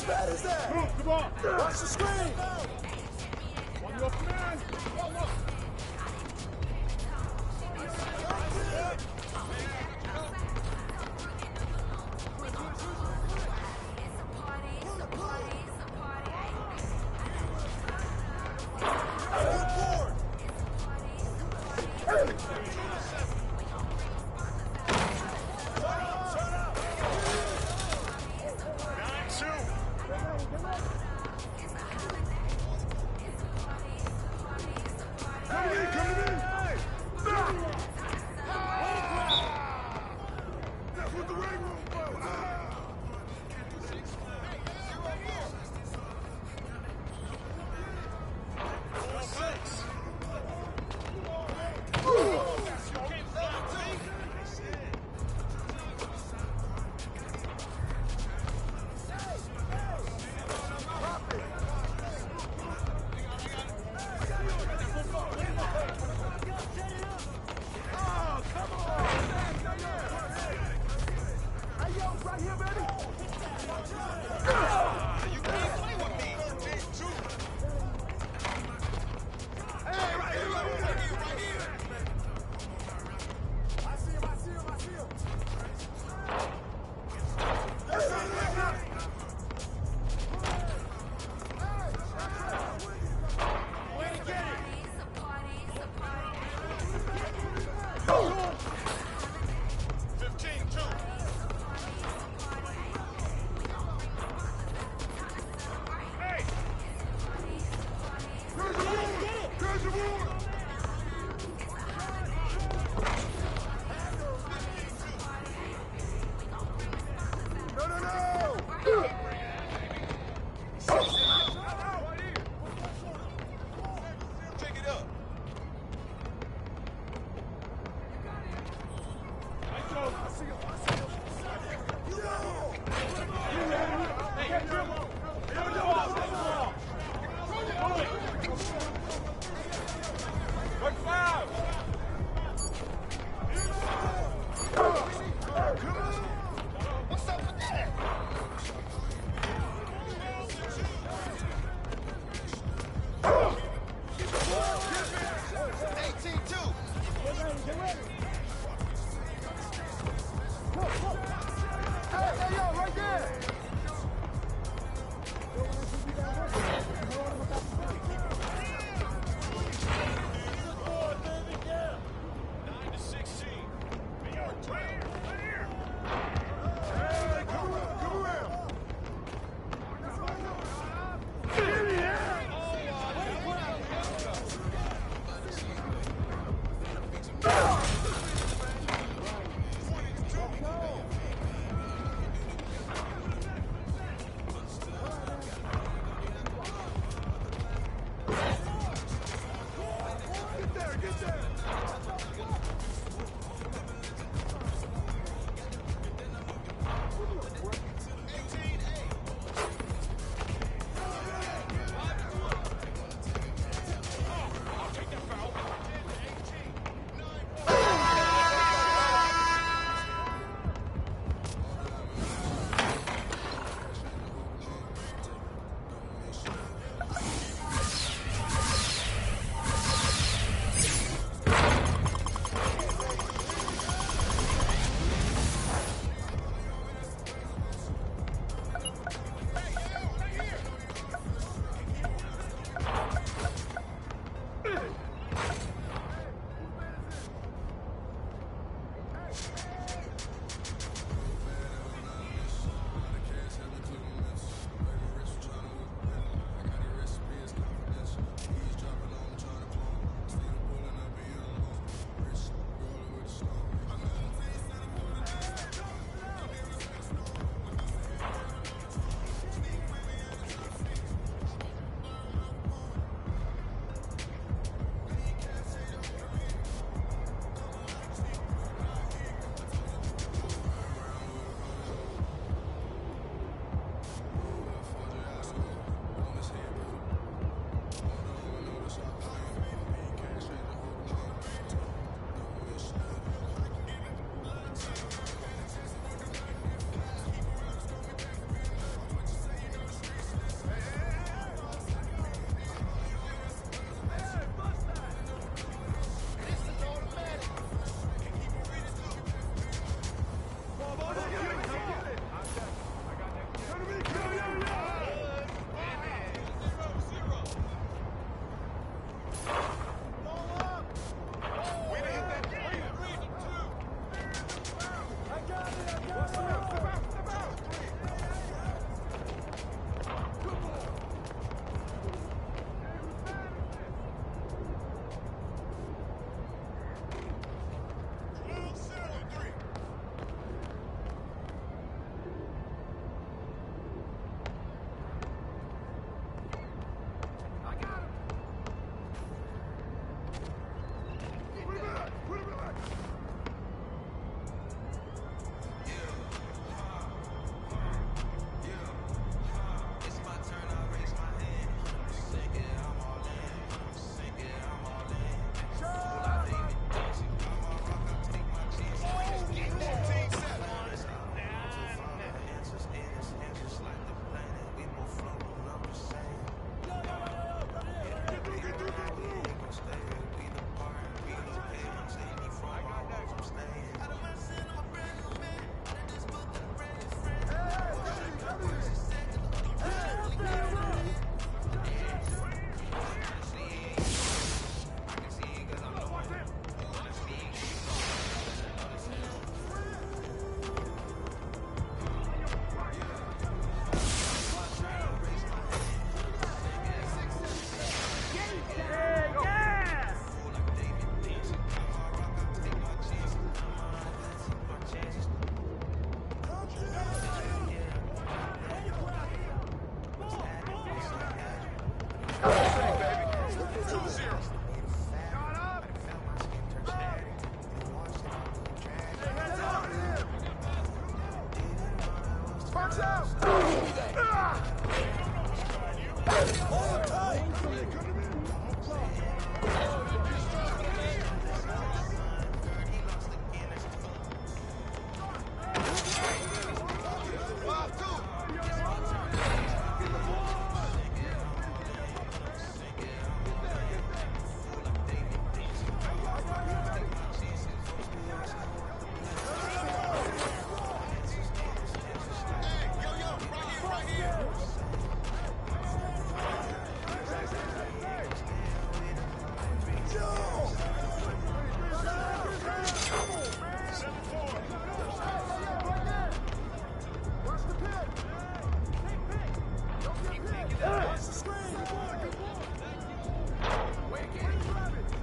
bad is that? Come on. Watch the screen. On your command.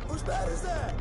Whose bat is that?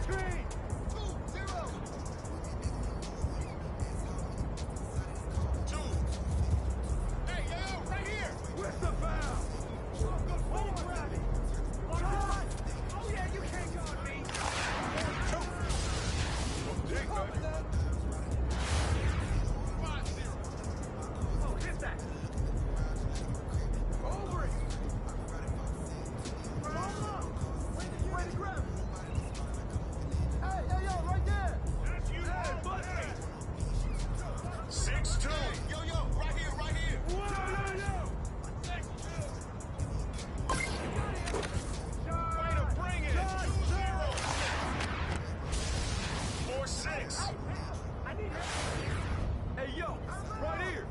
screen! 2-0! 2. Hey, yo, right here! Where's the foul? Good forward, Robbie! Shot! Oh, yeah, you can't guard me! 2. Okay, baby. 5-0. Oh, hit that! Over it! Way to grab it! Hey, yo, right there! That's you, hey, buddy! 6-2! Yo, right here, right here! Whoa, yo! Way to bring it! 2-0! 4-6! I need help! Hey, yo, right here!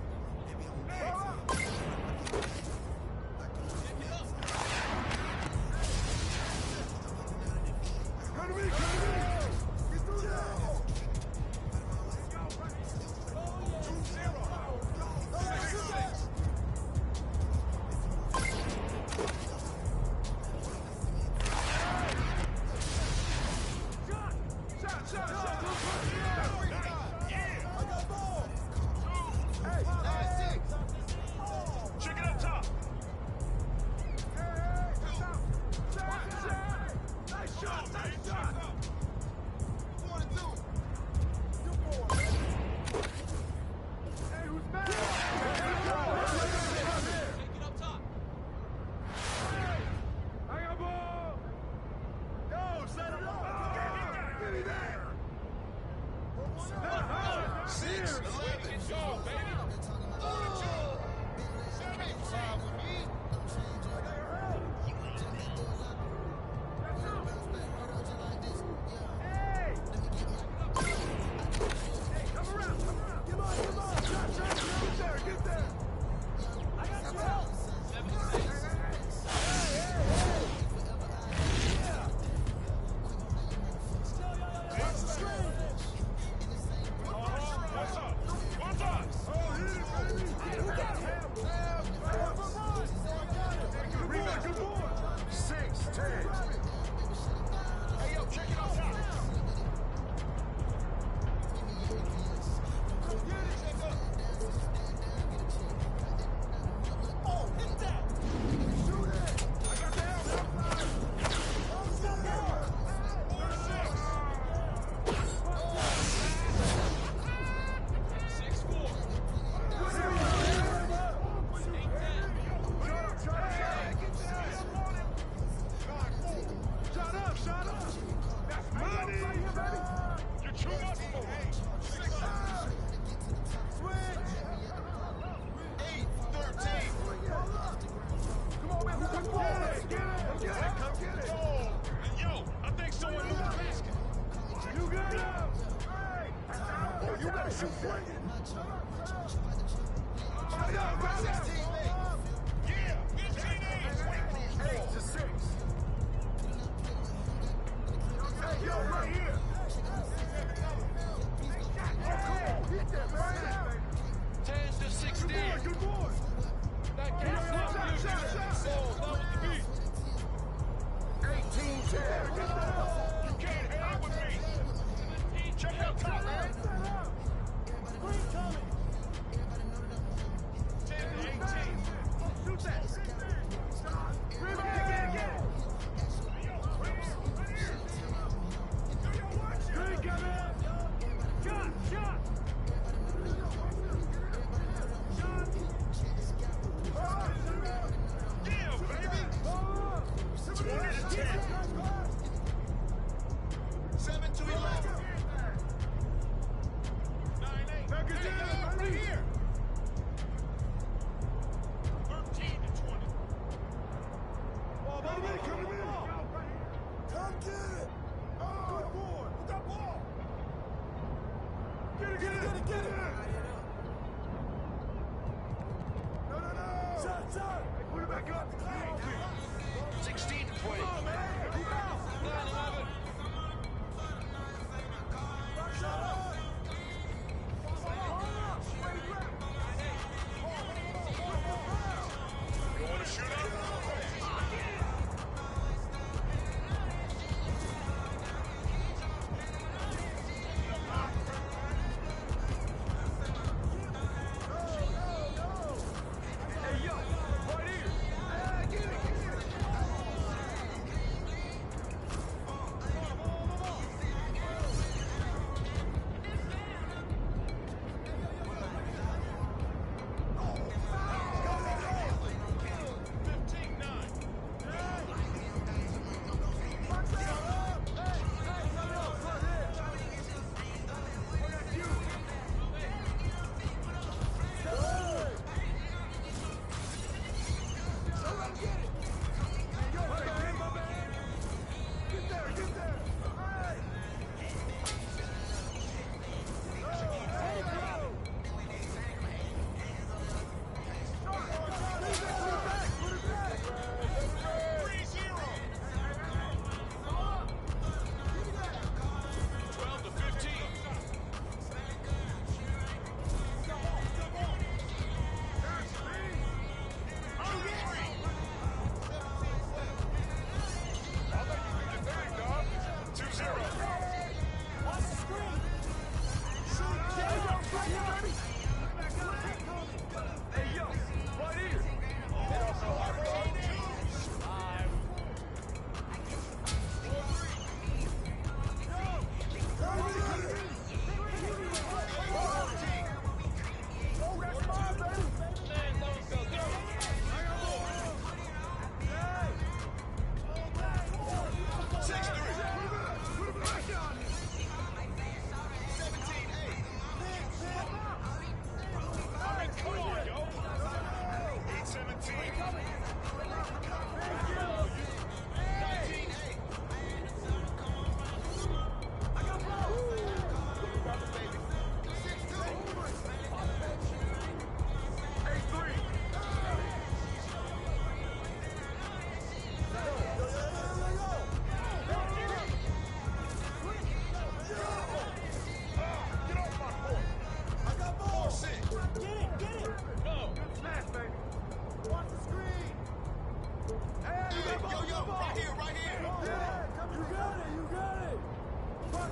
Way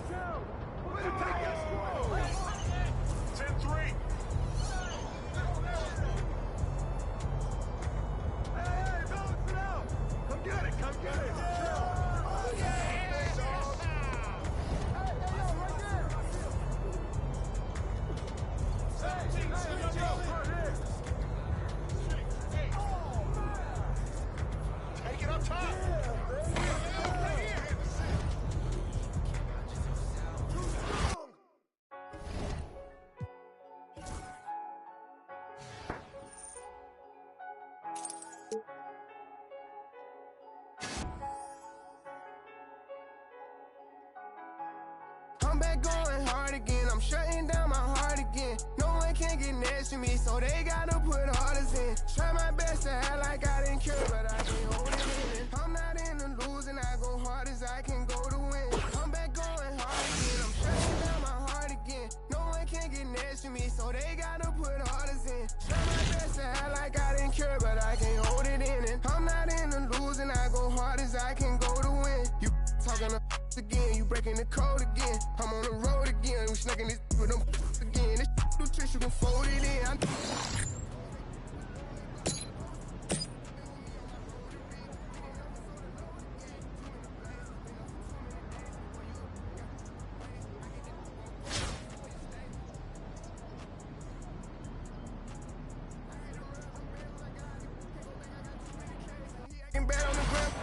to take that squad! 10-3. Hey, balance it out! Come get it, come get it! Oh, yeah! Take it up top! Right here! Too strong! I'm back going hard again, I'm shutting down my heart again. No one can get next to me, so they gotta put orders in. Try my best to act like I didn't care, but I can't hold it in. I'm not in the losing, I go hard as I can go to win. I'm back going hard again, I'm shutting down my heart again. No one can get next to me, so they gotta put orders in. Try my best to act like I didn't care, but I can't hold it in. And I'm not in the losing, I go hard as I can go to win. You talking to again, you breaking the code again. I'm on the road again, we snacking this with them again. This new tricks, you can fold it in. I can bet on the ground.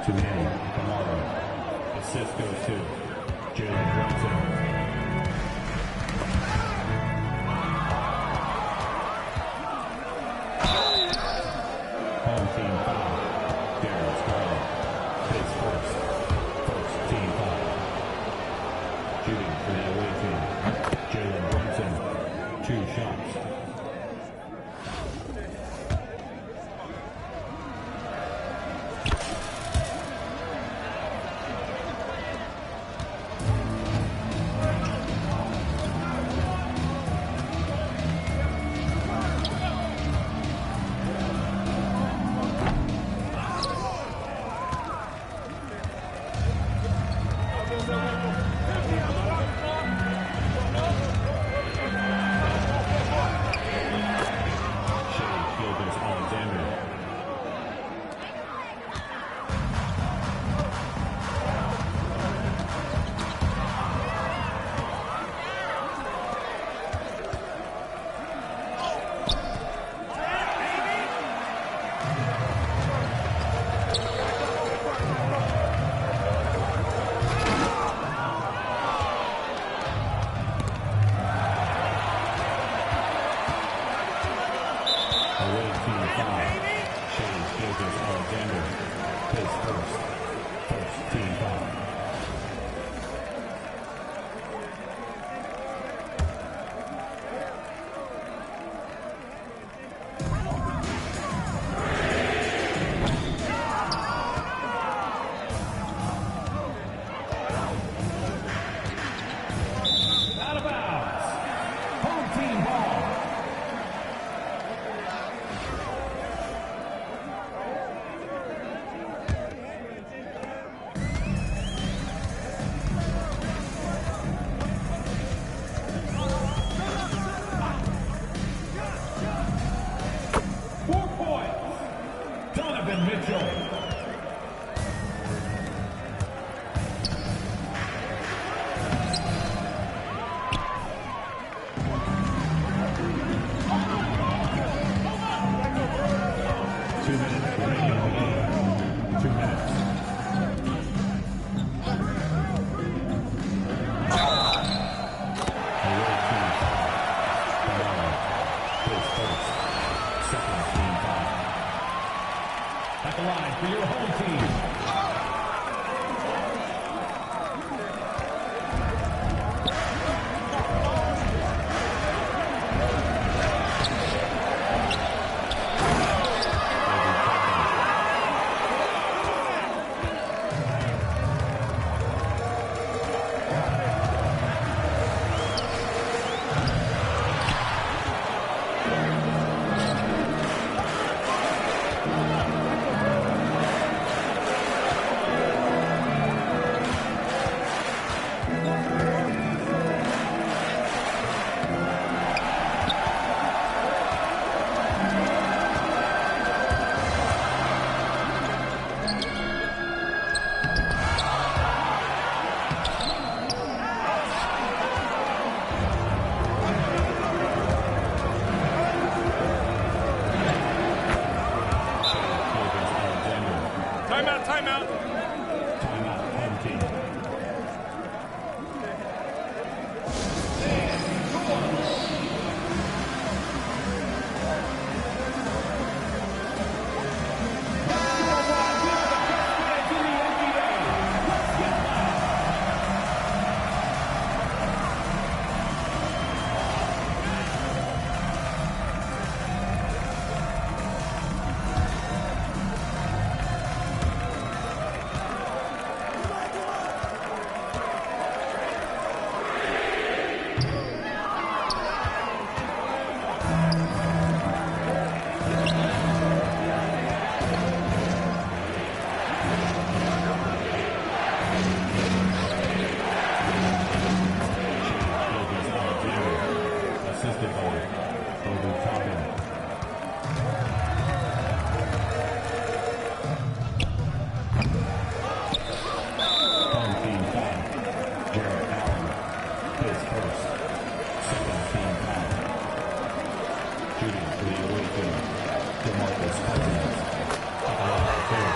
To Manny Kamara. Assist goes to Jalen Brunson. Home team foul. Darren Scarlett. His first team foul. Shooting for the away team. Jalen Brunson. 2 shots. Pace first. First team foul. Out of bounds. Home team ball. Donovan Mitchell. At the line for your home team. Timeout, timeout. Timeout, home team. Assisted by Obi Toppin. Home team foul. Jarrett Allen. His first. Second team foul. Shooting for the away team. DeMarcus Cousins. At the line for two.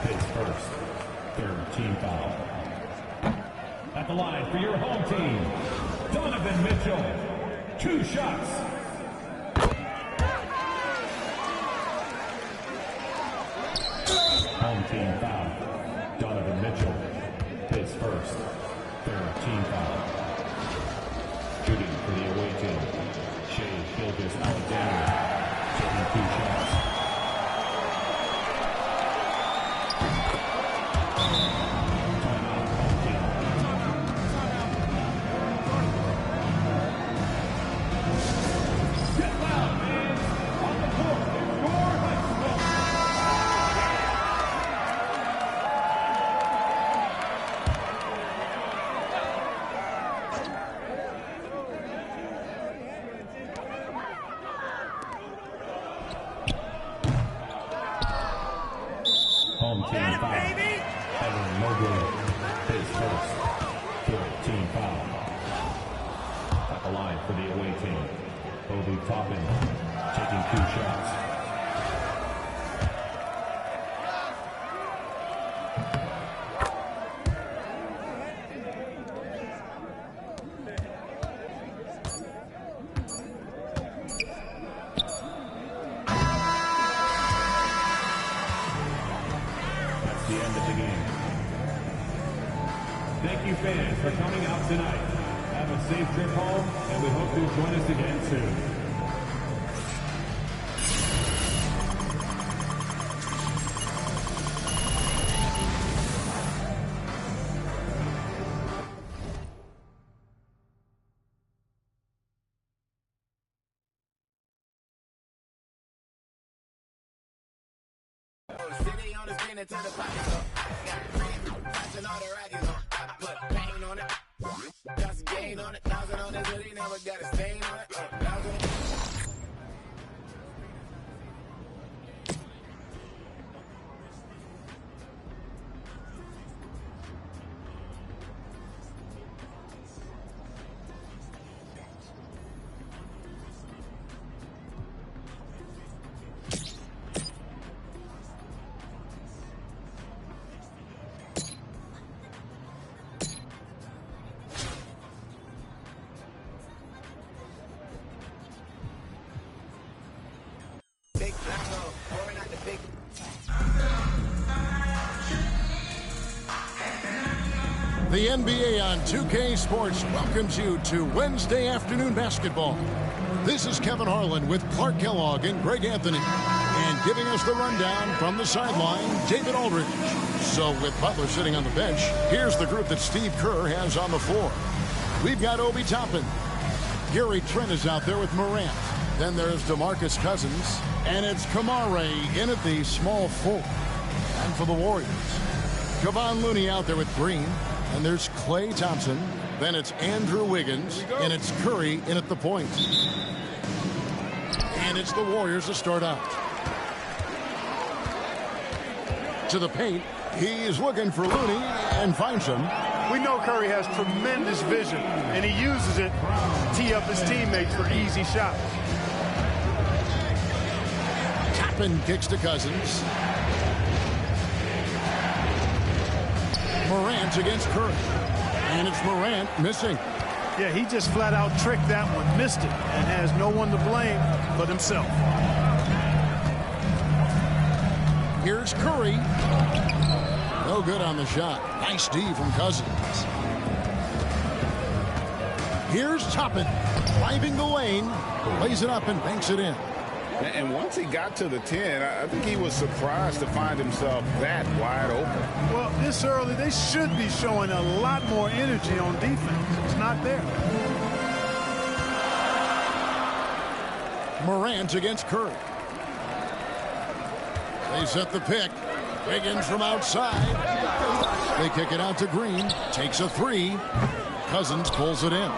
His first, third team foul. At the line for your home team, Donovan Mitchell. 2 shots. Home team foul. Donovan Mitchell. His first, third team foul. Shooting for the away team, Shea Gilgeous-Alexander. Taking 2 shots. Toppin taking 2 shots. That's the end of the game. Thank you, fans, for coming out tonight. Have a safe trip home, and we hope you'll join us again soon. City on the spin into the pockets up. Got green, flashing all the rackets on. I put pain on it, got some gain on it. 1,000 on this hoodie, never got a stain on it. 1,000. Big Flaco, pouring out the big. The NBA on 2K Sports welcomes you to Wednesday afternoon basketball. This is Kevin Harlan with Clark Kellogg and Greg Anthony. And giving us the rundown from the sideline, David Aldridge. So with Butler sitting on the bench, here's the group that Steve Kerr has on the floor. We've got Obi Toppin. Gary Trent is out there with Morant. Then there's DeMarcus Cousins. And it's Kamare in at the small forward. And for the Warriors, Kevon Looney out there with Green. And there's Klay Thompson. Then it's Andrew Wiggins. And it's Curry in at the point. And it's the Warriors to start out. To the paint. He's looking for Looney and finds him. We know Curry has tremendous vision, and he uses it to tee up his teammates for easy shots. Toppin kicks to Cousins. Morant against Curry. And it's Morant missing. Yeah, he just flat out tricked that one, missed it, and has no one to blame but himself. Here's Curry. No good on the shot. Nice D from Cousins. Here's Toppin. Driving the lane. Lays it up and banks it in. And once he got to the 10, I think he was surprised to find himself that wide open. Well, this early, they should be showing a lot more energy on defense. It's not there. Morant against Curry. They set the pick. Wiggins from outside. They kick it out to Green. Takes a 3. Cousins pulls it in.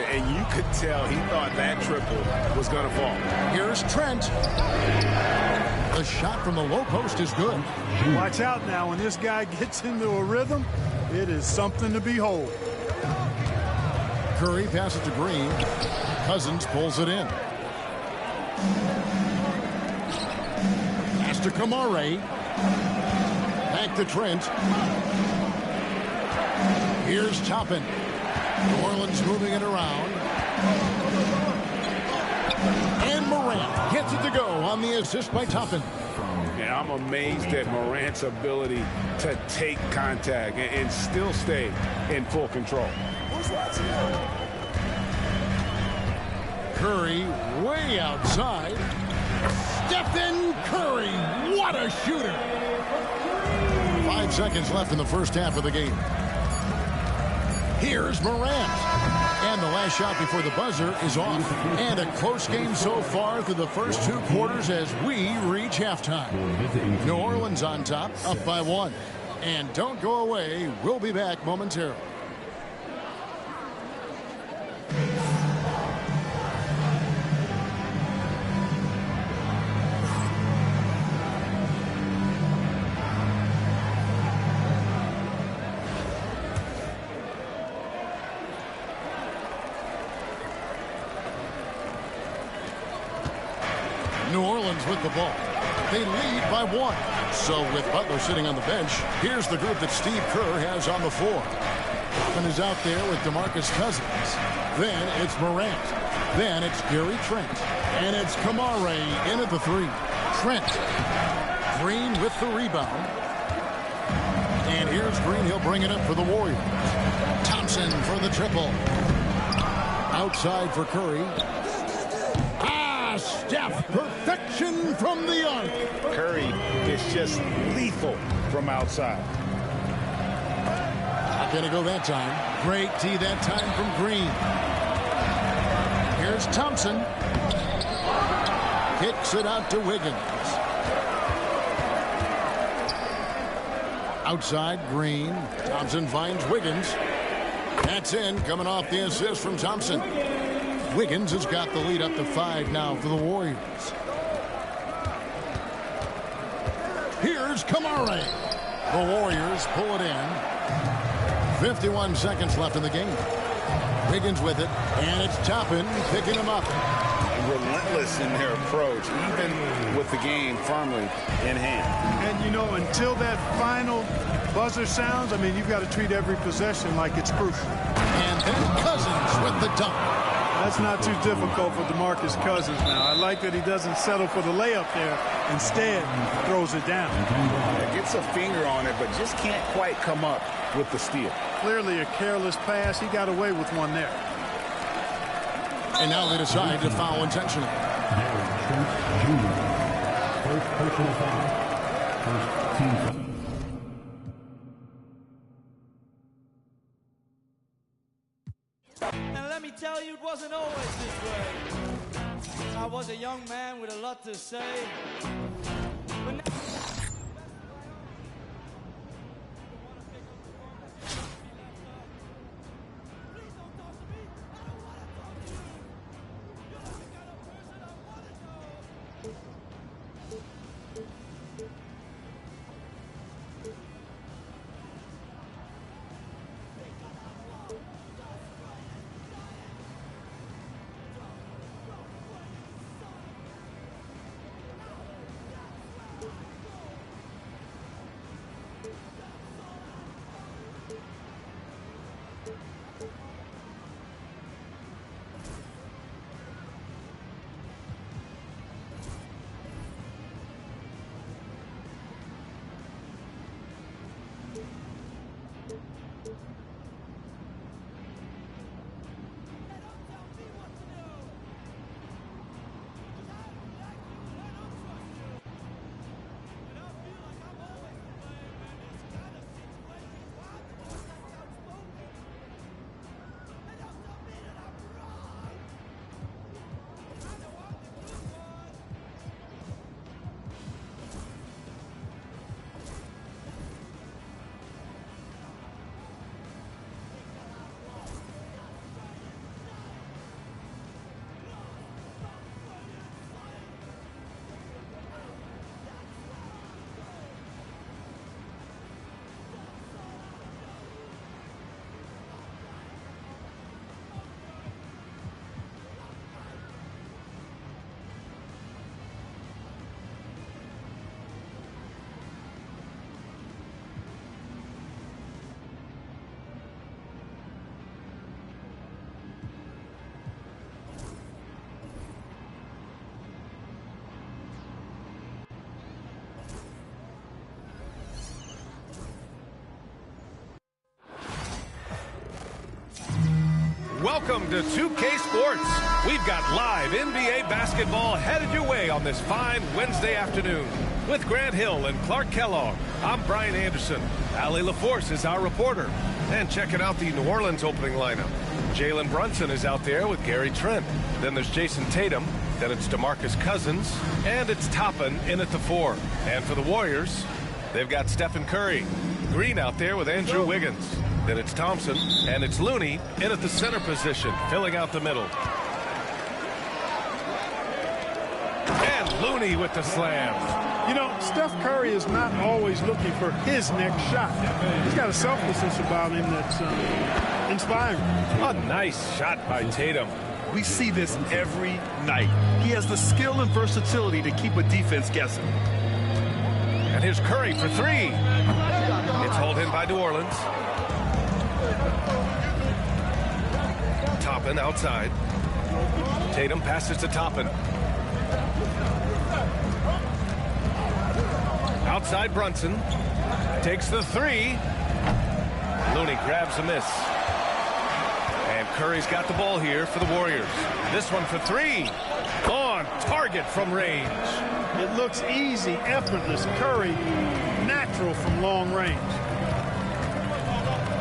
And you could tell he thought that triple was going to fall. Here's Trent. The shot from the low post is good. Watch out now. When this guy gets into a rhythm, it is something to behold. Curry passes to Green. Cousins pulls it in. Pass to Kamare. Back to Trent. Here's Toppin. New Orleans moving it around. And Morant gets it to go on the assist by Toppin. And I'm amazed at Morant's ability to take contact and still stay in full control. Curry way outside. Stephen Curry, what a shooter. 5 seconds left in the first half of the game. Here's Morant. And the last shot before the buzzer is off. And a close game so far through the first 2 quarters as we reach halftime. New Orleans on top, up by 1. And don't go away. We'll be back momentarily. Orleans with the ball. They lead by 1. So with Butler sitting on the bench, here's the group that Steve Kerr has on the floor. Hoffman is out there with DeMarcus Cousins. Then it's Morant. Then it's Gary Trent. And it's Kamare in at the 3. Trent. Green with the rebound. And here's Green. He'll bring it up for the Warriors. Thompson for the triple. Outside for Curry. Steph, perfection from the arc. Curry is just lethal from outside. Not going to go that time. Great tee that time from Green. Here's Thompson. Kicks it out to Wiggins. Outside, Green. Thompson finds Wiggins. That's in, coming off the assist from Thompson. Wiggins has got the lead up to 5 now for the Warriors. Here's Kamare. The Warriors pull it in. 51 seconds left in the game. Wiggins with it, and it's Toppin picking him up. Relentless in their approach, even with the game firmly in hand. And, you know, until that final buzzer sounds, I mean, you've got to treat every possession like it's crucial. And then Cousins with the dunk. That's not too difficult for DeMarcus Cousins now. I like that he doesn't settle for the layup there. Instead, throws it down. Gets a finger on it, but just can't quite come up with the steal. Clearly a careless pass. He got away with one there. And now they decide to foul intentionally. First personal foul. First team foul. And let me tell you, it wasn't always this way. I was a young man with a lot to say. But now Welcome to 2K Sports. We've got live NBA basketball headed your way on this fine Wednesday afternoon. With Grant Hill and Clark Kellogg, I'm Brian Anderson. Allie LaForce is our reporter. And checking out the New Orleans opening lineup. Jalen Brunson is out there with Gary Trent. Then there's Jason Tatum. Then it's DeMarcus Cousins. And it's Toppin in at the 4. And for the Warriors, they've got Stephen Curry. Green out there with Andrew Wiggins. Then it's Thompson, and it's Looney in at the center position, filling out the middle. And Looney with the slam. You know, Steph Curry is not always looking for his next shot. He's got a selflessness about him that's inspiring. A nice shot by Tatum. We see this every night. He has the skill and versatility to keep a defense guessing. And here's Curry for three. It's hauled in by New Orleans. Toppin outside. Tatum passes to Toppin. Outside Brunson. Takes the three. Looney grabs a miss. And Curry's got the ball here for the Warriors. This one for three. On target from range. It looks easy, effortless. Curry, natural from long range.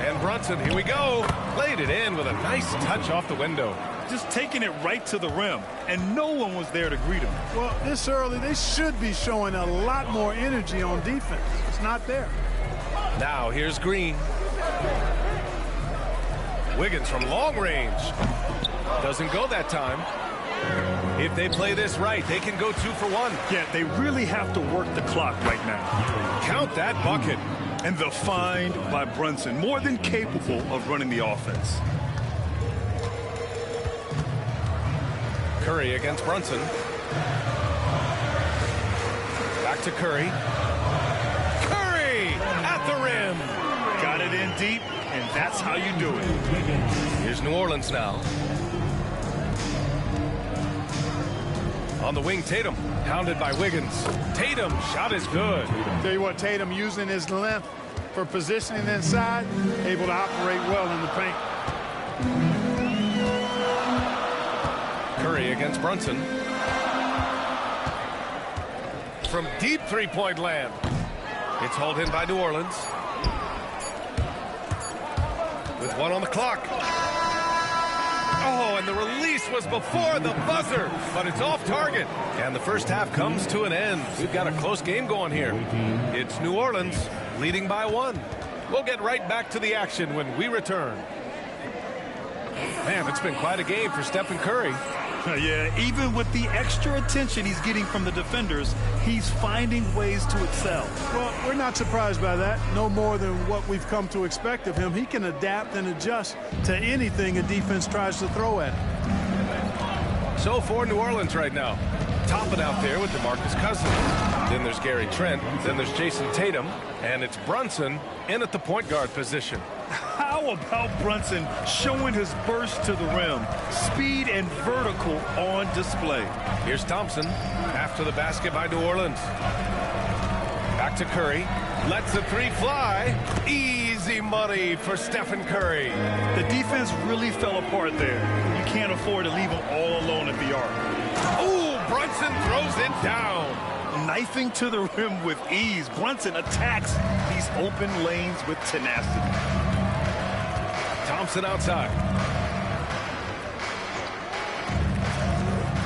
And Brunson, here we go. Laid it in with a nice touch off the window. Just taking it right to the rim, and no one was there to greet him. Well, this early, they should be showing a lot more energy on defense. It's not there. Now here's Green. Wiggins from long range. Doesn't go that time. If they play this right, they can go 2 for 1. Yeah, they really have to work the clock right now. Count that bucket. And the find by Brunson, more than capable of running the offense. Curry against Brunson. Back to Curry. Curry at the rim. Got it in deep, and that's how you do it. Here's New Orleans now. On the wing, Tatum, hounded by Wiggins. Tatum, shot is good. Tell you what, Tatum using his length for positioning inside, able to operate well in the paint. Curry against Brunson. From deep three-point land. It's hauled in by New Orleans. With 1 on the clock. Oh, and the release was before the buzzer, but it's off target. And the first half comes to an end. We've got a close game going here. It's New Orleans leading by 1. We'll get right back to the action when we return. Man, it's been quite a game for Stephen Curry. Yeah, even with the extra attention he's getting from the defenders, he's finding ways to excel. Well, we're not surprised by that. No more than what we've come to expect of him. He can adapt and adjust to anything a defense tries to throw at him. So for New Orleans right now, Toppin out there with DeMarcus Cousins. Then there's Gary Trent. Then there's Jason Tatum. And it's Brunson in at the point guard position. How about Brunson showing his burst to the rim? Speed and vertical on display. Here's Thompson after the basket by New Orleans. Back to Curry. Lets the three fly. Easy money for Stephen Curry. The defense really fell apart there. You can't afford to leave him all alone at the arc. Ooh, Brunson throws it down. Knifing to the rim with ease. Brunson attacks these open lanes with tenacity. Thompson outside.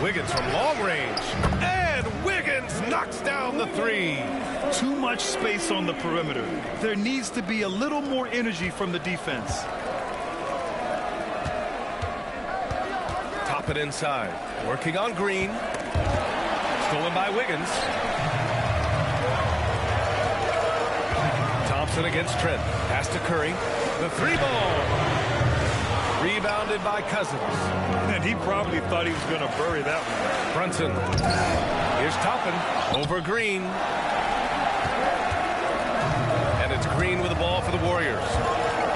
Wiggins from long range. And Wiggins knocks down the three. Too much space on the perimeter. There needs to be a little more energy from the defense. Top it inside. Working on Green. Stolen by Wiggins. Thompson against Trent. Pass to Curry. The three ball. Rebounded by Cousins. And he probably thought he was going to bury that one. Brunson. Here's Toppin over Green. And it's Green with the ball for the Warriors.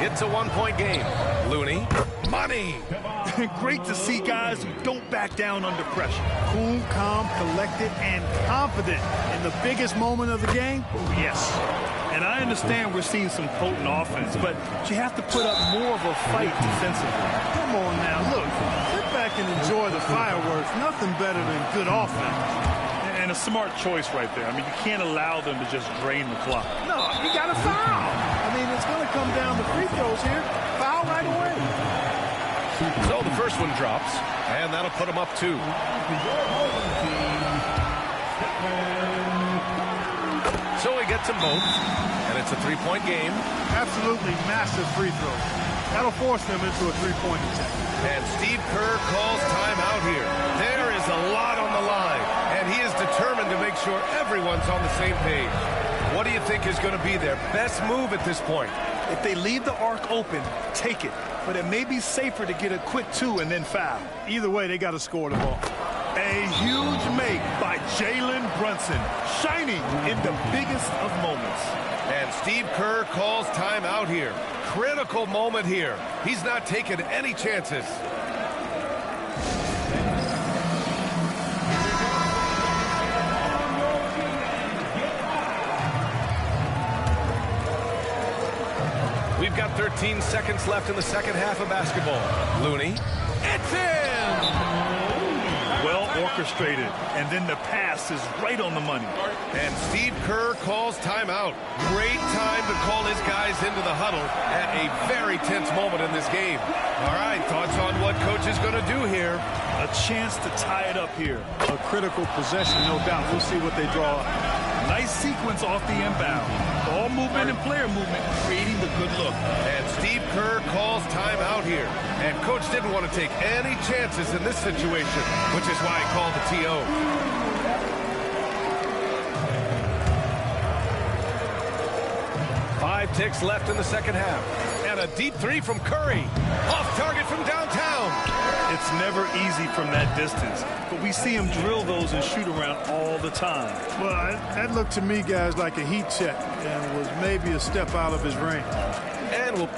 It's a one-point game. Looney. Money. Great to see guys who don't back down under pressure. Cool, calm, collected, and confident in the biggest moment of the game. Yes. And I understand we're seeing some potent offense, but you have to put up more of a fight defensively. Come on now, look. Sit back and enjoy the fireworks. Nothing better than good offense. And a smart choice right there. I mean, you can't allow them to just drain the clock. No, you got to foul. I mean, it's going to come down to free throws here. Foul right away. So the first one drops, and that'll put him up 2. So he gets them both, and it's a three-point game. Absolutely massive free throw. That'll force them into a three-point attempt. And Steve Kerr calls timeout here. There is a lot on the line, and he is determined to make sure everyone's on the same page. What do you think is going to be their best move at this point? If they leave the arc open, take it. but it may be safer to get a quick 2 and then foul. Either way, they got to score the ball. A huge make by Jalen Brunson, shining in the biggest of moments. And Steve Kerr calls timeout here. Critical moment here. He's not taking any chances. We've got 13 seconds left in the second half of basketball. Looney, it's in! Well orchestrated, and then the pass is right on the money. And Steve Kerr calls timeout. Great time to call his guys into the huddle at a very tense moment in this game. All right, thoughts on what coach is going to do here? A chance to tie it up here. A critical possession, no doubt. We'll see what they draw up. Nice sequence off the inbound. Ball movement and player movement creating the good look. And Steve Kerr calls timeout here. And coach didn't want to take any chances in this situation, which is why he called the TO. Five ticks left in the second half. And a deep three from Curry. Off target from downtown. It's never easy from that distance, but we see him drill those and shoot around all the time. Well, that looked to me, guys, like a heat check and was maybe a step out of his range. And we'll...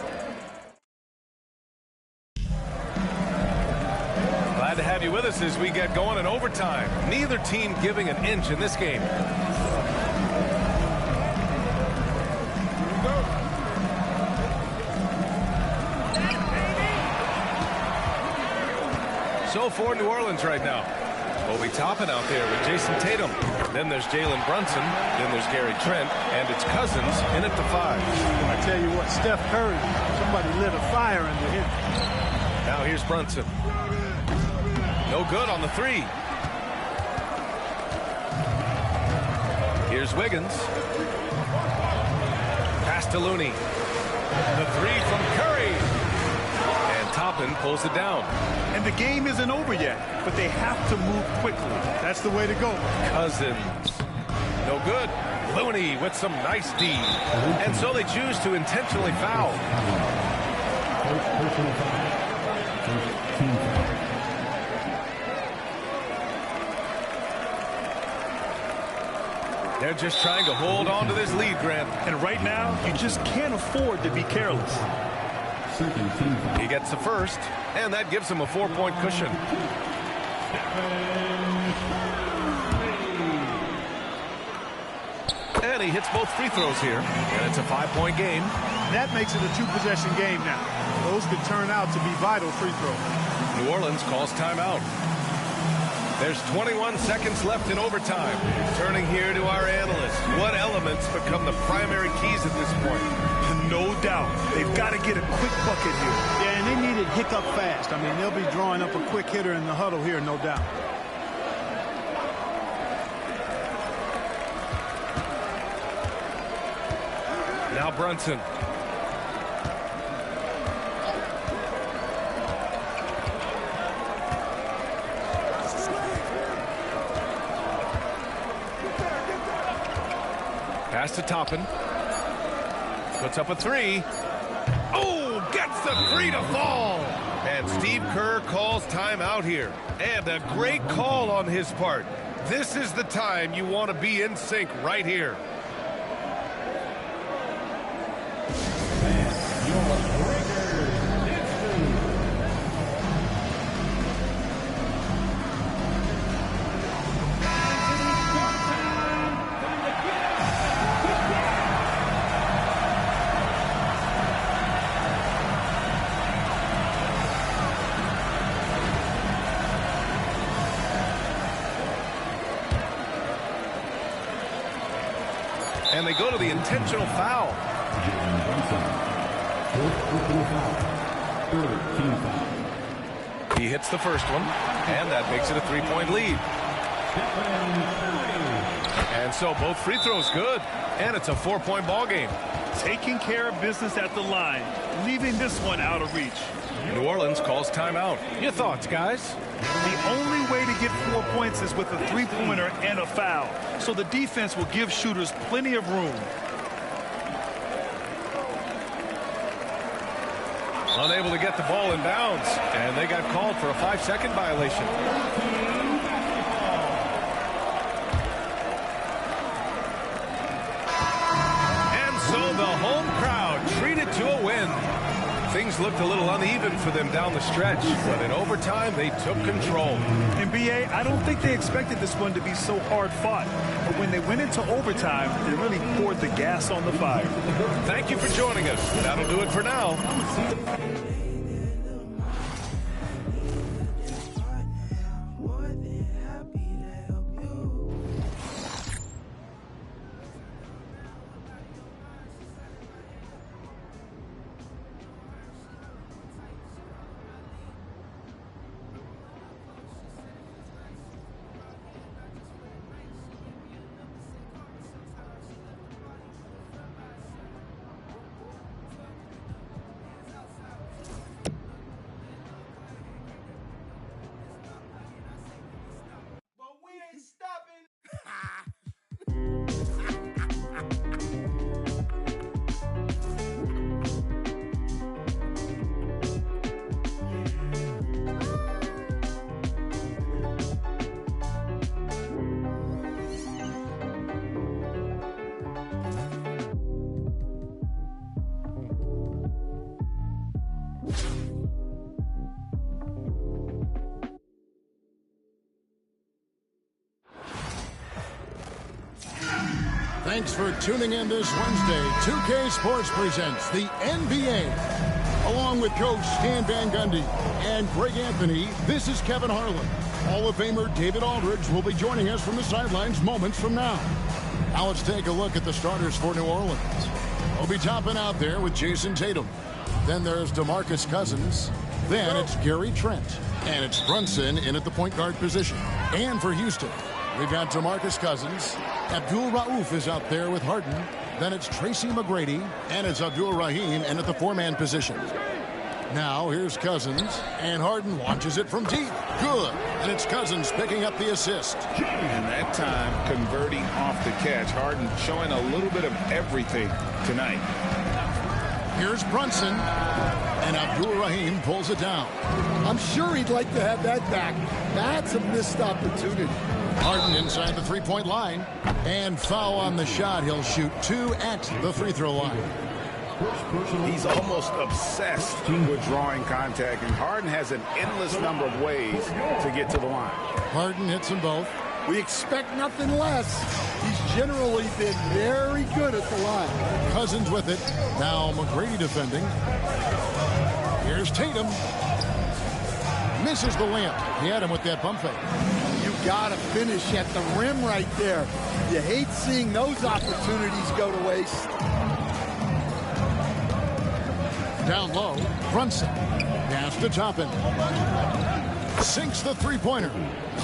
Glad to have you with us as we get going in overtime. Neither team giving an inch in this game. So for New Orleans right now, Obi Toppin out there with Jason Tatum. Then there's Jalen Brunson. Then there's Gary Trent. And it's Cousins in at the 5. I tell you what, Steph Curry, somebody lit a fire under him. Now here's Brunson. No good on the 3. Here's Wiggins. Pass to Looney. The 3 from Curry. And Toppin pulls it down. And the game isn't over yet, but they have to move quickly. That's the way to go. Cousins. No good. Looney with some nice D. And so they choose to intentionally foul. They're just trying to hold on to this lead, Grant. And right now, you just can't afford to be careless. He gets the first, and that gives him a 4-point cushion. And he hits both free throws here, and it's a 5-point game. That makes it a 2-possession game now. Those could turn out to be vital free throws. New Orleans calls timeout. There's 21 seconds left in overtime. Turning here to our analysts. What elements become the primary keys at this point? No doubt. They've got to get a quick bucket here. Yeah, and they need it hiccup fast. I mean, they'll be drawing up a quick hitter in the huddle here, no doubt. Now Brunson. Pass to Toppin. Puts up a 3. Oh, gets the 3 to fall. And Steve Kerr calls timeout here. And a great call on his part. This is the time you want to be in sync right here. And they go to the intentional foul. He hits the first one, and that makes it a 3-point lead. And so both free throws good, and it's a 4-point ball game. Taking care of business at the line, leaving this one out of reach. New Orleans calls timeout. Your thoughts, guys? The only way to get 4 points is with a 3-pointer and a foul. So the defense will give shooters plenty of room. Unable to get the ball in bounds, and they got called for a 5-second violation. And so the home crowd treated to a win. Things looked a little uneven for them down the stretch, but in overtime, they took control. NBA, I don't think they expected this one to be so hard fought. But when they went into overtime, they really poured the gas on the fire. Thank you for joining us. That'll do it for now. Thanks for tuning in this Wednesday. 2K Sports presents the NBA. Along with Coach Stan Van Gundy and Greg Anthony, this is Kevin Harlan. Hall of Famer David Aldridge will be joining us from the sidelines moments from now. Now let's take a look at the starters for New Orleans. We'll be topping out there with Jason Tatum. Then there's DeMarcus Cousins. Then it's Gary Trent. And it's Brunson in at the point guard position. And for Houston, we've got DeMarcus Cousins. Abdul Rauf is out there with Harden. Then it's Tracy McGrady. And it's Abdul Rahim in at the four-man position. Now here's Cousins. And Harden launches it from deep. Good. And it's Cousins picking up the assist. And that time converting off the catch. Harden showing a little bit of everything tonight. Here's Brunson. And Abdul Rahim pulls it down. I'm sure he'd like to have that back. That's a missed opportunity. Harden inside the three-point line. And foul on the shot. He'll shoot 2 at the free throw line. He's almost obsessed with drawing contact, and Harden has an endless number of ways to get to the line. Harden hits them both. We expect nothing less. He's generally been very good at the line. Cousins with it. Now McGrady defending. Here's Tatum. Misses the layup. He had him with that bump fake. You gotta finish at the rim right there. You hate seeing those opportunities go to waste. Down low, Brunson. Pass to Toppin. Sinks the three-pointer.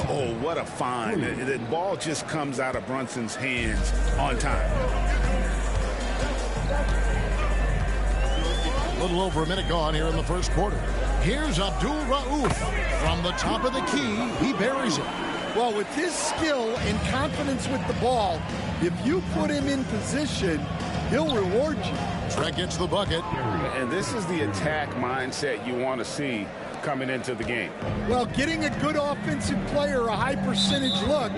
Oh, what a find. The ball just comes out of Brunson's hands on time. A little over a minute gone here in the first quarter. Here's Abdul Rauf. From the top of the key, he buries it. Well, with his skill and confidence with the ball, if you put him in position, he'll reward you. Trent gets the bucket. And this is the attack mindset you want to see coming into the game. Well, getting a good offensive player a high percentage look,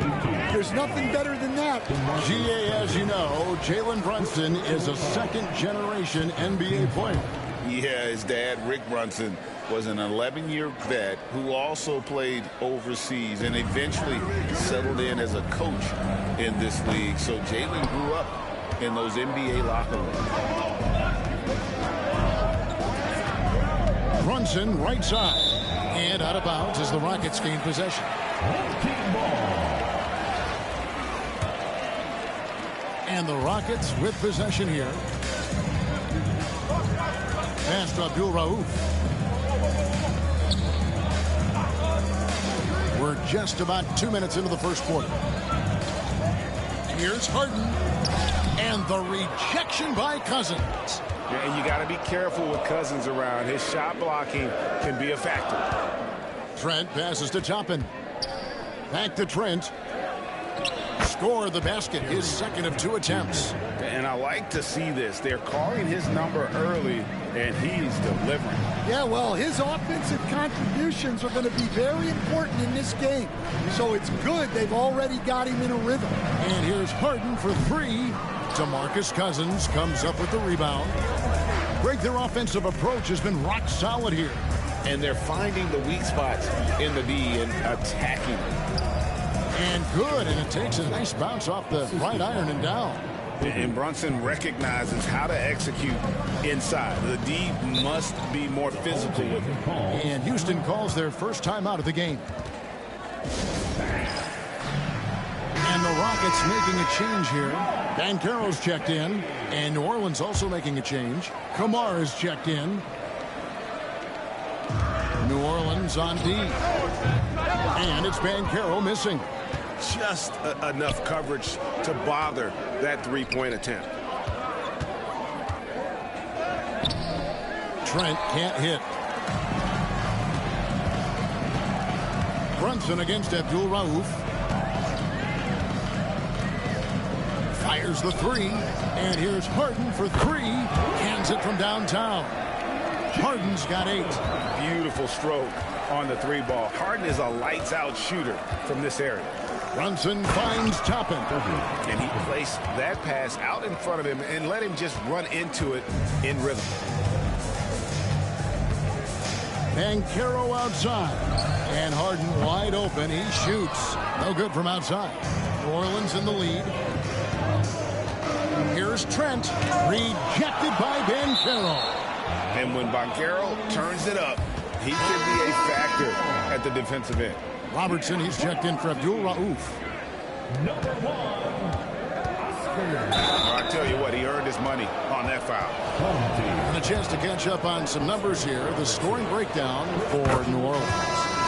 there's nothing better than that. GA, as you know, Jalen Brunson is a second-generation NBA player. Yeah, his dad, Rick Brunson, was an 11-year vet who also played overseas and eventually settled in as a coach in this league. So Jalen grew up in those NBA locker rooms. Brunson right side. And out of bounds as the Rockets gain possession. And the Rockets with possession here. Pass to Abdul Rauf. We're just about 2 minutes into the first quarter. Here's Harden. And the rejection by Cousins. Yeah, and you got to be careful with Cousins around. His shot blocking can be a factor. Trent passes to Toppin. Back to Trent. Score the basket, his second of 2 attempts. And I like to see this. They're calling his number early, and he's delivering. Yeah, well, his offensive contributions are going to be very important in this game. So it's good they've already got him in a rhythm. And here's Harden for three. DeMarcus Cousins comes up with the rebound. Greg, their offensive approach has been rock solid here. And they're finding the weak spots in the D and attacking. And good, and it takes a nice bounce off the right iron and down. And Brunson recognizes how to execute inside. The D must be more physical with it. And Houston calls their first timeout of the game. And the Rockets making a change here. Banchero's checked in. And New Orleans also making a change. Kamar is checked in. New Orleans on D. And it's Banchero missing. Just enough coverage to bother that three-point attempt. Trent can't hit. Brunson against Abdul Rauf. Fires the three. And here's Harden for three. Cans it from downtown. Harden's got 8. Beautiful stroke on the three ball. Harden is a lights-out shooter from this area. Brunson finds Toppin. And he placed that pass out in front of him and let him just run into it in rhythm. Banchero outside. And Harden wide open. He shoots. No good from outside. New Orleans in the lead. Here's Trent. Rejected by Banchero. And when Banchero turns it up, he could be a factor at the defensive end. Robertson, he's checked in for Abdul Rauf. Number 1, I tell you what, he earned his money on that foul. And a chance to catch up on some numbers here. The scoring breakdown for New Orleans.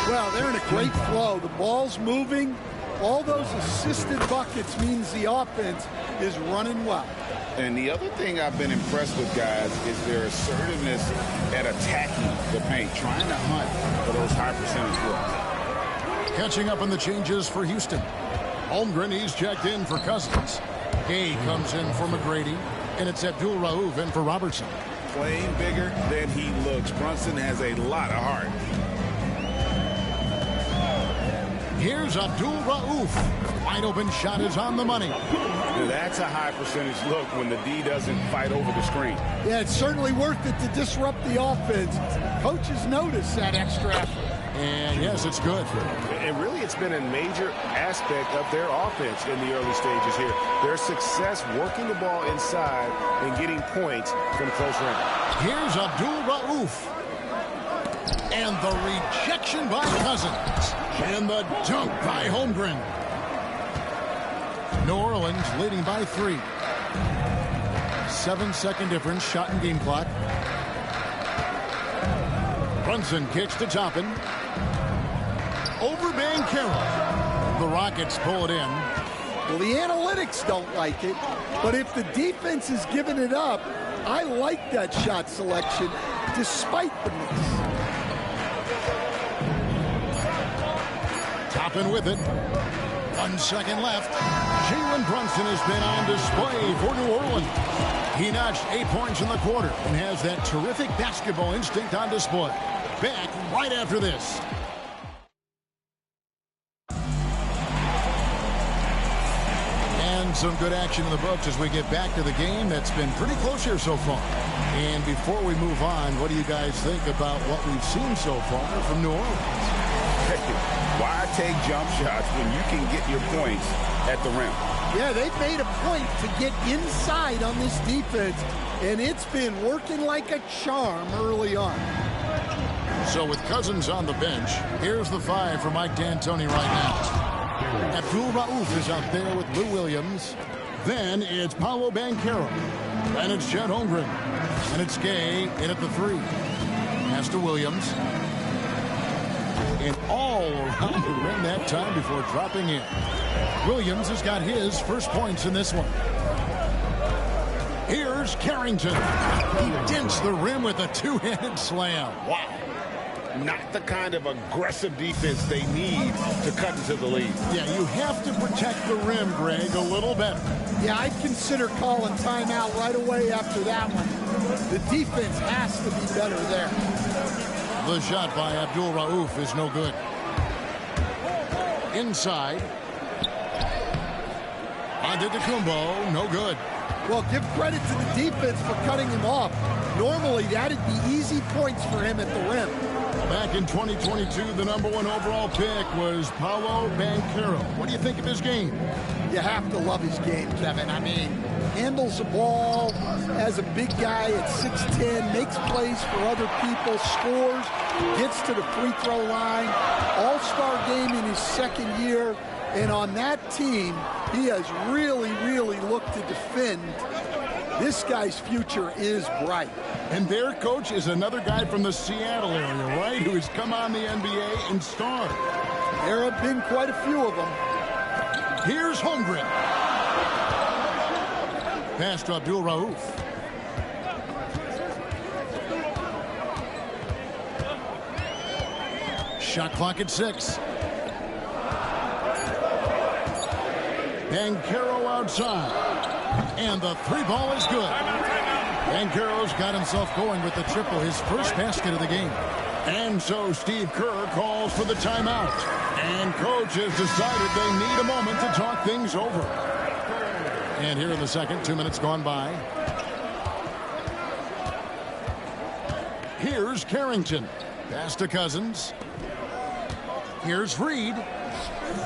Well, they're in a great flow. The ball's moving. All those assisted buckets means the offense is running well. And the other thing I've been impressed with, guys, is their assertiveness at attacking the paint, trying to hunt for those high percentage looks. Catching up on the changes for Houston. Holmgren, he's checked in for Cousins. Gay comes in for McGrady. And it's Abdul Rauf in for Robertson. Playing bigger than he looks. Brunson has a lot of heart. Here's Abdul Rauf. Wide open shot is on the money. Now that's a high percentage look when the D doesn't fight over the screen. Yeah, it's certainly worth it to disrupt the offense. Coaches notice that extra effort. And yes, it's good. And really, it's been a major aspect of their offense in the early stages here. Their success working the ball inside and getting points from close range. Here's Abdul Rauf. And the rejection by Cousins. And the dunk by Holmgren. New Orleans leading by 3. 7-second difference, shot and game clock. Brunson kicks to Toppin. Over Banchero. The Rockets pull it in. Well, the analytics don't like it, but if the defense is giving it up, I like that shot selection despite the miss. Toppin with it. 1 second left. Jalen Brunson has been on display for New Orleans. He notched 8 points in the quarter and has that terrific basketball instinct on display. Back right after this. And some good action in the books as we get back to the game that's been pretty close here so far. And before we move on, what do you guys think about what we've seen so far from New Orleans? Why take jump shots when you can get your points at the rim? Yeah, they've made a point to get inside on this defense, and it's been working like a charm early on. So with Cousins on the bench, here's the 5 for Mike D'Antoni right now. Abdul Rauf is out there with Lou Williams. Then it's Paolo Banchero. Then it's Chet Holmgren. And it's Gay in at the 3. Pass to Williams. And all around the rim that time before dropping in. Williams has got his first points in this one. Here's Carrington. He dents the rim with a two-handed slam. Wow. not the kind of aggressive defense they need to cut into the lead. Yeah, you have to protect the rim, Greg, a little better. Yeah, I'd consider calling timeout right away after that one. The defense has to be better there. The shot by Abdul Rauf is no good. Inside. Antetokounmpo, no good. Well, give credit to the defense for cutting him off. Normally, that'd be easy points for him at the rim. Back in 2022, the #1 overall pick was Paolo Banchero. What do you think of his game? You have to love his game, Kevin. I mean, handles the ball as a big guy at 6'10", makes plays for other people, scores, gets to the free throw line. All-star game in his second year. And on that team, he has really, really looked to defend. This guy's future is bright. And their coach is another guy from the Seattle area, right, who has come on the NBA and starred. There have been quite a few of them. Here's Holmgren. Pass to Abdul Rauf. Shot clock at 6. Banchero outside. And the three ball is good. Banchero's got himself going with the triple, his first basket of the game. And so Steve Kerr calls for the timeout. And coach has decided they need a moment to talk things over. And here in the second, 2 minutes gone by. Here's Carrington. Pass to Cousins. Here's Reed.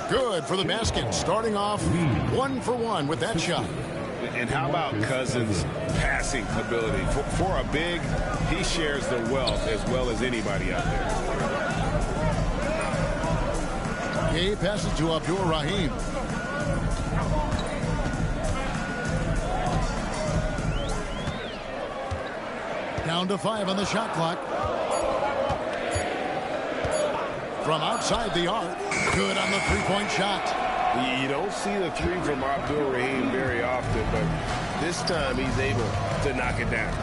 Good for the basket. Starting off 1 for 1 with that shot. And how about Cousins' passing ability? For a big, he shares the wealth as well as anybody out there. He passes to Abdul Rahim. Down to 5 on the shot clock. From outside the arc. Good on the three-point shot. You don't see the three from Abdul Rahim very often, but this time he's able to knock it down.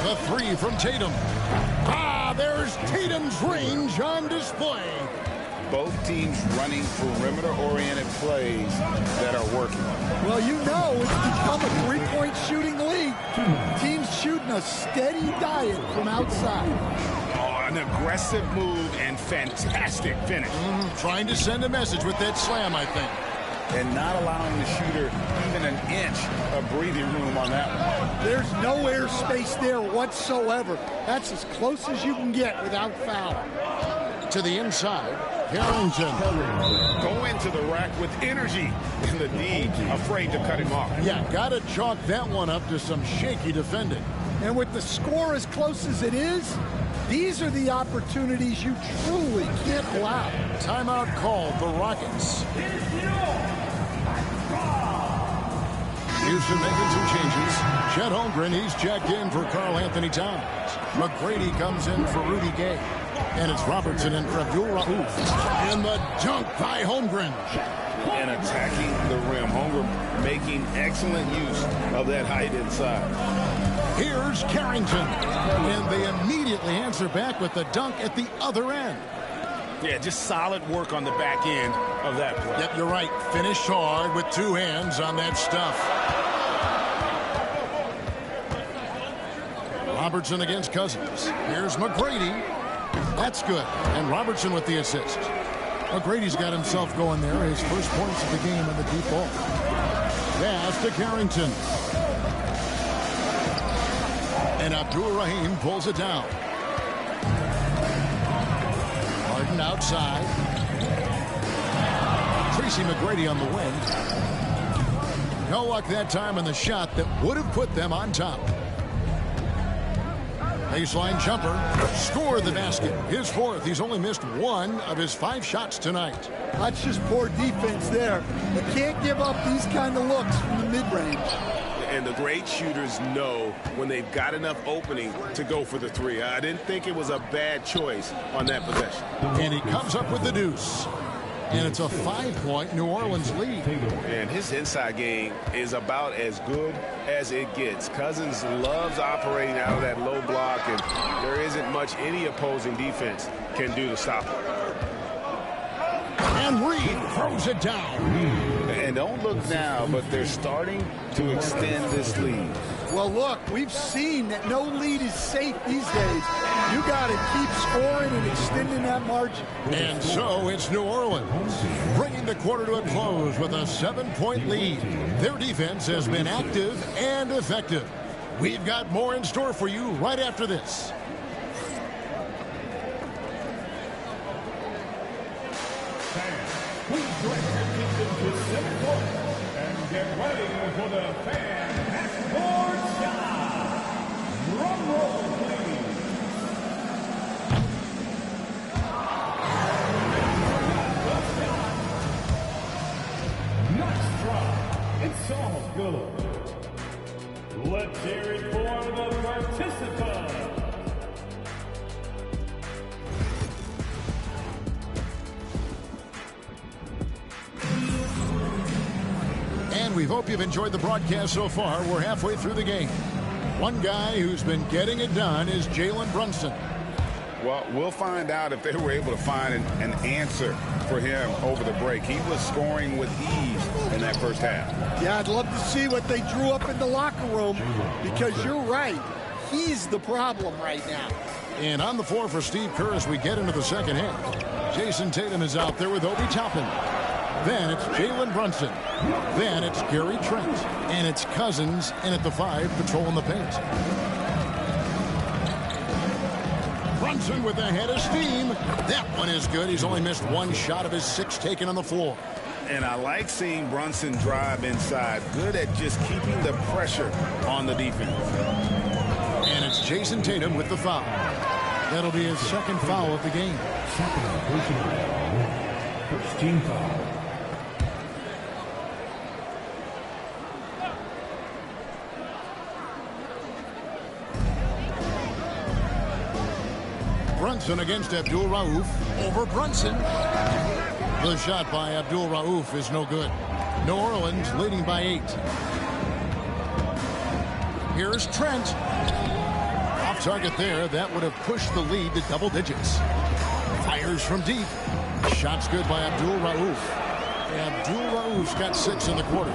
The three from Tatum. There's Tatum's range on display. Both teams running perimeter-oriented plays that are working. Well, you know it's become a three-point shooting league. Teams shooting a steady diet from outside. An aggressive move and fantastic finish. Trying to send a message with that slam, I think. And not allowing the shooter even an inch of breathing room on that one. There's no airspace there whatsoever. That's as close as you can get without foul. To the inside, Carrington. Go into the rack with energy, and the D afraid to cut him off. Yeah, got to chalk that one up to some shaky defending. And with the score as close as it is, these are the opportunities you truly can't allow. Timeout called, the Rockets. Houston making some changes. Chet Holmgren, he's checked in for Karl Anthony Towns. McGrady comes in for Rudy Gay. And it's Robertson in for Abdul Rauf. And the dunk by Holmgren. And attacking the rim. Holmgren making excellent use of that height inside. Here's Carrington. And they immediately answer back with the dunk at the other end. Yeah, just solid work on the back end of that play. Yep, you're right. Finish hard with two hands on that stuff. Robertson against Cousins. Here's McGrady. That's good. And Robertson with the assist. McGrady's got himself going there. His first points of the game in the deep ball. Pass to Carrington. And Abdul Rahim pulls it down. Harden outside. Tracy McGrady on the wing. No luck that time in the shot that would have put them on top. Baseline jumper. Scored the basket. His fourth. He's only missed one of his 5 shots tonight. That's just poor defense there. You can't give up these kind of looks from the mid-range. And the great shooters know when they've got enough opening to go for the three. I didn't think it was a bad choice on that possession. And he comes up with the deuce. And it's a 5-point New Orleans lead. And his inside game is about as good as it gets. Cousins loves operating out of that low block, and there isn't much any opposing defense can do to stop him. And Reed throws it down. And don't look now, but they're starting to extend this lead. Well, look, we've seen that no lead is safe these days. You got to keep scoring and extending that margin. And so it's New Orleans, bringing the quarter to a close with a 7-point lead. Their defense has been active and effective. We've got more in store for you right after this. Please direct your attention to center court and get ready for the fan passport shot. Drum roll, please. Nice try. It's all good. Let's hear it for the participants. And we hope you've enjoyed the broadcast so far. We're halfway through the game. One guy who's been getting it done is Jalen Brunson. Well, we'll find out if they were able to find an answer for him over the break. He was scoring with ease in that first half. Yeah, I'd love to see what they drew up in the locker room, because you're right. He's the problem right now. And on the floor for Steve Kerr as we get into the second half. Jason Tatum is out there with Obi Toppin. Then it's Jalen Brunson. Then it's Gary Trent. And it's Cousins in at the 5, patrolling the paint. Brunson with a head of steam. That one is good. He's only missed one shot of his 6 taken on the floor. And I like seeing Brunson drive inside. Good at just keeping the pressure on the defense. And it's Jason Tatum with the foul. That'll be his second foul of the game. Second personal foul. First team foul. Brunson against Abdul Rauf. Over Brunson. The shot by Abdul Rauf is no good. New Orleans leading by 8. Here's Trent. Off target there. That would have pushed the lead to double digits. Fires from deep. Shot's good by Abdul Rauf. Abdul Rauf's got 6 in the quarter.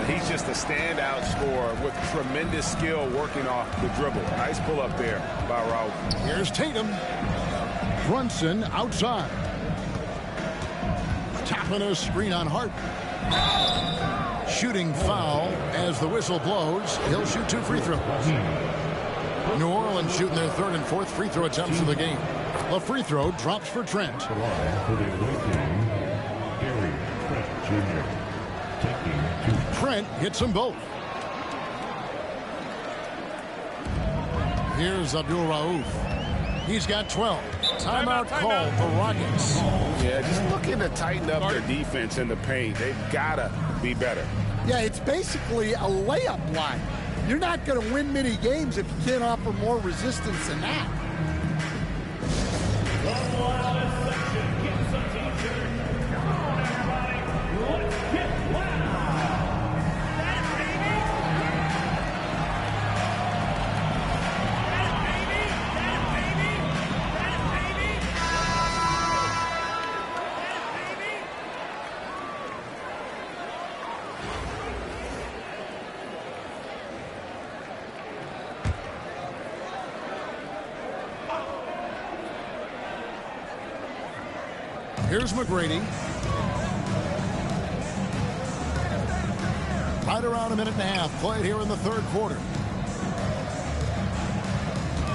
He's just a standout scorer with tremendous skill working off the dribble. Nice pull up there by Rauf. Here's Tatum. Brunson outside. Tapping a screen on Hart. Shooting foul as the whistle blows. He'll shoot 2 free throws. New Orleans shooting their 3rd and 4th free throw attempts of the game. The free throw drops for Trent. For the away team, Gary Trent Jr. taking 2. Trent hits them both. Here's Abdul Rauf. He's got 12. Timeout called for Rockets. Yeah, just looking to tighten up their defense in the paint. They've got to be better. Yeah, it's basically a layup line. You're not going to win many games if you can't offer more resistance than that. Here's McGrady. Right around a minute and a half played here in the 3rd quarter.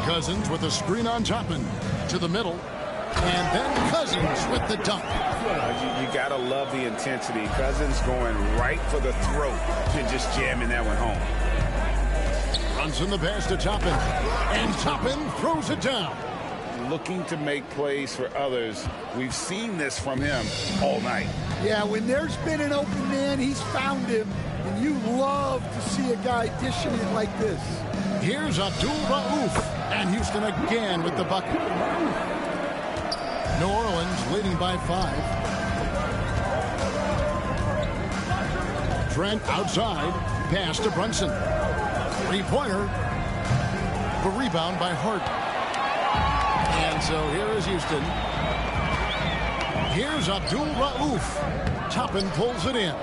Cousins with a screen on Toppin to the middle. And then Cousins with the dunk. You got to love the intensity. Cousins going right for the throat and just jamming that one home. Brunson the pass to Toppin. And Toppin throws it down. Looking to make plays for others. We've seen this from him all night. Yeah, when there's been an open man, he's found him. And you love to see a guy dishing it like this. Here's Abdul Rauf. And Houston again with the bucket. New Orleans leading by 5. Trent outside. Pass to Brunson. Three-pointer. The rebound by Hart. And so here is Houston. Here's Abdul Rauf. Toppin pulls it in.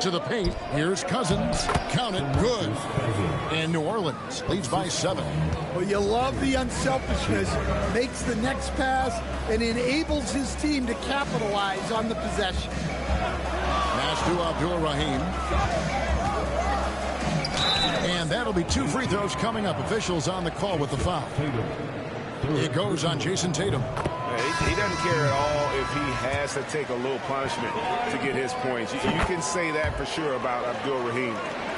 To the paint. Here's Cousins. Count it. Good. And New Orleans leads by 7. Well, you love the unselfishness. Makes the next pass and enables his team to capitalize on the possession. Pass to Abdul Rahim. And that'll be 2 free throws coming up. Officials on the call with the foul. It goes on Jason Tatum. He doesn't care at all if he has to take a little punishment to get his points. You can say that for sure about Abdul Rahim.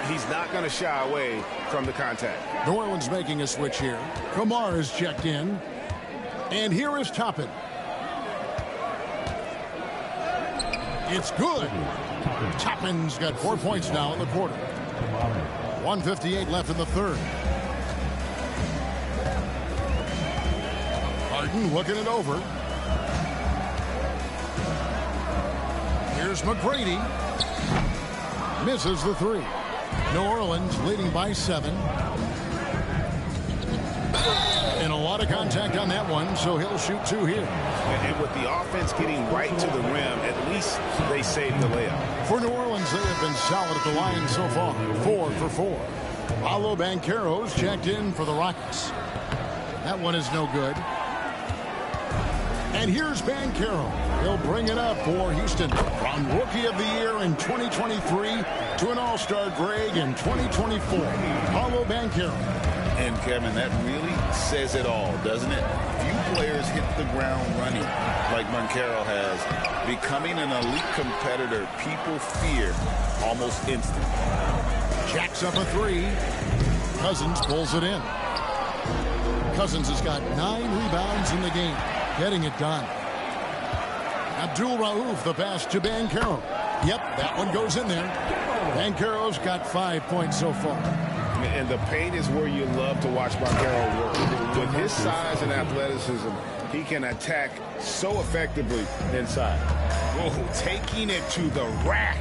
He's not going to shy away from the contact. New Orleans making a switch here. Kamar is checked in. And here is Toppin. It's good. Toppin's got 4 points now in the quarter. 1:58 left in the third. Harden looking it over. Here's McGrady. Misses the 3. New Orleans leading by 7. And a lot of contact on that one, so he'll shoot 2 here. And with the offense getting right to the rim, at least they saved the layup. For New Orleans, they have been solid at the line so far. 4 for 4. Paolo Banchero's checked in for the Rockets. That one is no good. And here's Banchero. He'll bring it up for Houston. From Rookie of the Year in 2023 to an All-Star Greg in 2024. Paolo Banchero. And Kevin, that really says it all, doesn't it? Few players hit the ground running like Banchero has. Becoming an elite competitor, people fear almost instant. Jacks up a 3. Cousins pulls it in. Cousins has got 9 rebounds in the game. Getting it done. Abdul Rauf, the pass to Banchero. Yep, that one goes in there. Banchero's got 5 points so far. And the paint is where you love to watch Banchero work. With his size and athleticism, he can attack so effectively inside. Whoa, taking it to the rack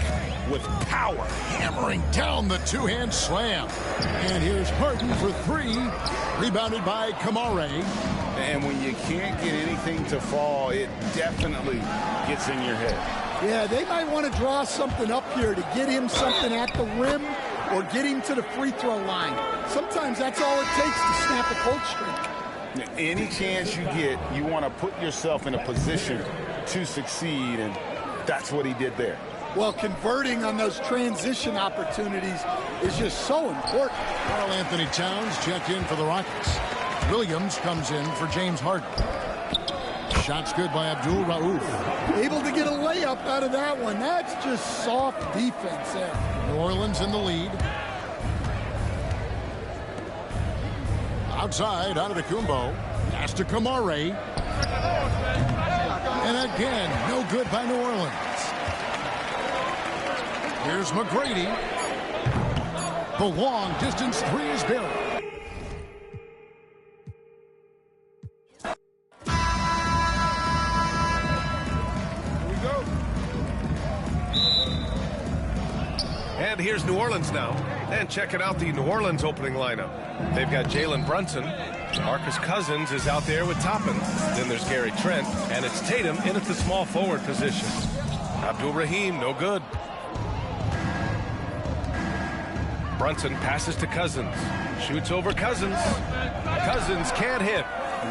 with power. Hammering down the 2-hand slam. And here's Harden for 3. Rebounded by Kamare. And when you can't get anything to fall, it definitely gets in your head. Yeah, they might want to draw something up here to get him something at the rim or get him to the free throw line. Sometimes that's all it takes to snap a cold streak. Any chance you get, you want to put yourself in a position to succeed, and that's what he did there. Well, converting on those transition opportunities is just so important. Karl Anthony Towns checked in for the Rockets. Williams comes in for James Harden. Shots good by Abdul Rauf. Able to get a layup out of that one. That's just soft defense there. New Orleans in the lead. Outside, out of the Kumbo. Pass to Kamare. And again, no good by New Orleans. Here's McGrady. The long distance 3 is buried. And here's New Orleans now. And checking out the New Orleans opening lineup. They've got Jalen Brunson. Marcus Cousins is out there with Toppin. Then there's Gary Trent. And it's Tatum in at the small forward position. Abdul Rahim, no good. Brunson passes to Cousins. Shoots over Cousins. Cousins can't hit.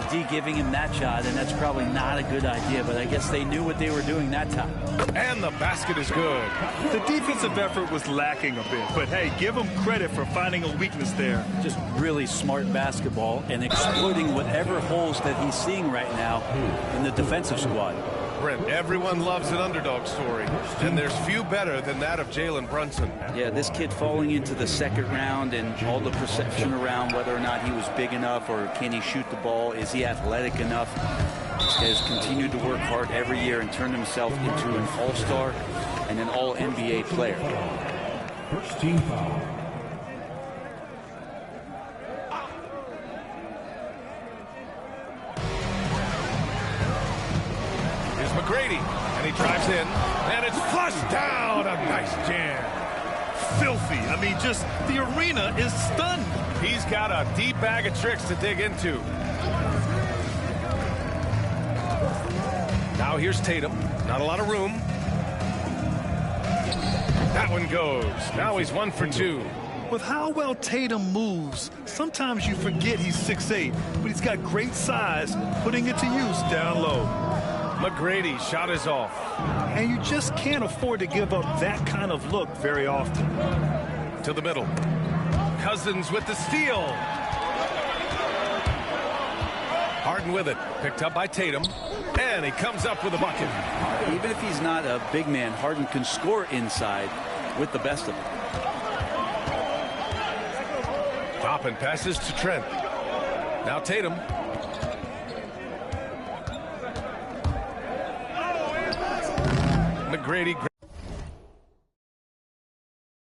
D giving him that shot, and that's probably not a good idea, but I guess they knew what they were doing that time. And the basket is good. The defensive effort was lacking a bit, but hey, give them credit for finding a weakness there. Just really smart basketball and exploiting whatever holes that he's seeing right now in the defensive squad. Brent, everyone loves an underdog story, and there's few better than that of Jalen Brunson. Yeah, this kid falling into the second round and all the perception around whether or not he was big enough or can he shoot the ball, is he athletic enough? This guy has continued to work hard every year and turned himself into an all-star and an all-NBA player. First team foul. Here's McGrady, and he drives in. Touchdown! A nice jam. Filthy. I mean, just the arena is stunned. He's got a deep bag of tricks to dig into. Now here's Tatum. Not a lot of room. That one goes. Now he's 1 for 2. With how well Tatum moves, sometimes you forget he's 6'8", but he's got great size, putting it to use down low. McGrady shot is off. And you just can't afford to give up that kind of look very often. To the middle. Cousins with the steal. Harden with it. Picked up by Tatum. And he comes up with a bucket. Even if he's not a big man, Harden can score inside with the best of them. Toppin passes to Trent. Now Tatum. McGrady